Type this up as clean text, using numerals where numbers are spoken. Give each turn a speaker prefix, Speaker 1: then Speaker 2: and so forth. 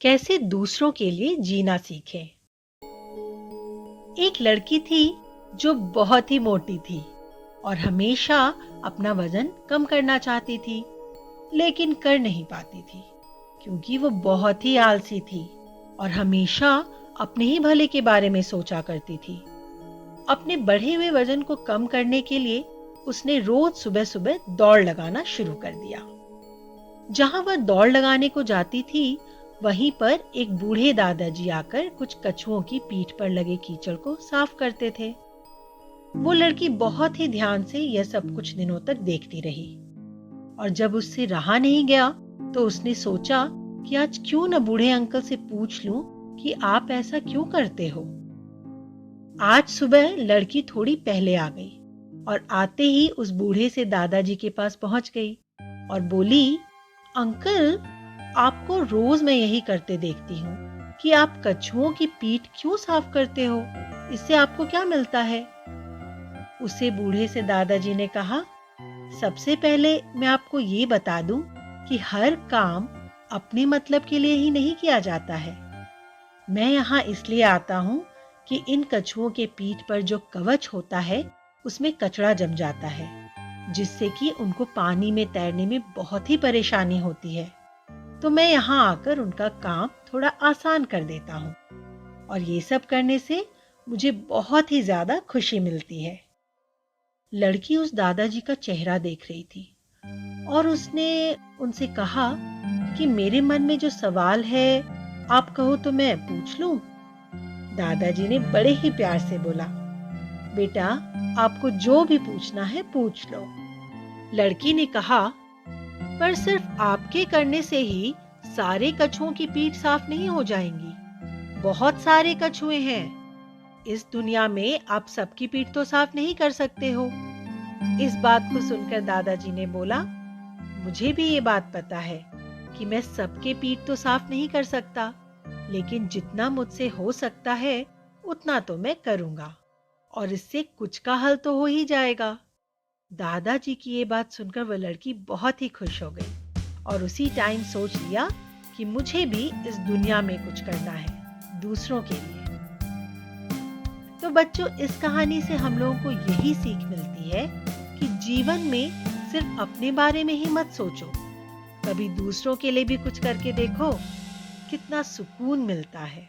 Speaker 1: कैसे दूसरों के लिए जीना सीखें। एक लड़की थी जो बहुत ही मोटी थी और हमेशा अपना वजन कम करना चाहती थी, लेकिन कर नहीं पाती थी क्योंकि वो बहुत ही आलसी थी और हमेशा अपने ही भले के बारे में सोचा करती थी। अपने बढ़े हुए वजन को कम करने के लिए उसने रोज सुबह सुबह दौड़ लगाना शुरू कर दिया। जहां वह दौड़ लगाने को जाती थी, वहीं पर एक बूढ़े दादाजी आकर कुछ कछुओं की पीठ पर लगे कीचड़ को साफ करते थे। वो लड़की बहुत ही ध्यान से यह सब कुछ दिनों तक देखती रही और जब उससे रहा नहीं गया तो उसने सोचा कि आज क्यों न बूढ़े अंकल से पूछ लूं कि आप ऐसा क्यों करते हो। आज सुबह लड़की थोड़ी पहले आ गई और आते ही उस बूढ़े से दादाजी के पास पहुंच गई और बोली, अंकल, आपको रोज मैं यही करते देखती हूँ कि आप कछुओं की पीठ क्यों साफ करते हो, इससे आपको क्या मिलता है। उसे बूढ़े से दादाजी ने कहा, सबसे पहले मैं आपको ये बता दूं कि हर काम अपने मतलब के लिए ही नहीं किया जाता है। मैं यहाँ इसलिए आता हूँ कि इन कछुओं के पीठ पर जो कवच होता है उसमें कचरा जम जाता है, जिससे कि उनको पानी में तैरने में बहुत ही परेशानी होती है। तो मैं यहाँ आकर उनका काम थोड़ा आसान कर देता हूँ और ये सब करने से मुझे बहुत ही ज्यादा खुशी मिलती है। लड़की उस दादाजी का चेहरा देख रही थी और उसने उनसे कहा कि मेरे मन में जो सवाल है आप कहो तो मैं पूछ लूं। दादाजी ने बड़े ही प्यार से बोला, बेटा, आपको जो भी पूछना है पूछ लो। लड़की ने कहा, पर सिर्फ आपके करने से ही सारे कछुओं की पीठ साफ नहीं हो जाएंगी। बहुत सारे कछुए हैं इस दुनिया में, आप सबकी पीठ तो साफ नहीं कर सकते हो। इस बात को सुनकर दादाजी ने बोला, मुझे भी ये बात पता है कि मैं सबके पीठ तो साफ नहीं कर सकता, लेकिन जितना मुझसे हो सकता है उतना तो मैं करूंगा और इससे कुछ का हल तो हो ही जाएगा। दादाजी की ये बात सुनकर वह लड़की बहुत ही खुश हो गई और उसी टाइम सोच लिया कि मुझे भी इस दुनिया में कुछ करना है दूसरों के लिए। तो बच्चों, इस कहानी से हम लोगों को यही सीख मिलती है कि जीवन में सिर्फ अपने बारे में ही मत सोचो, कभी दूसरों के लिए भी कुछ करके देखो, कितना सुकून मिलता है।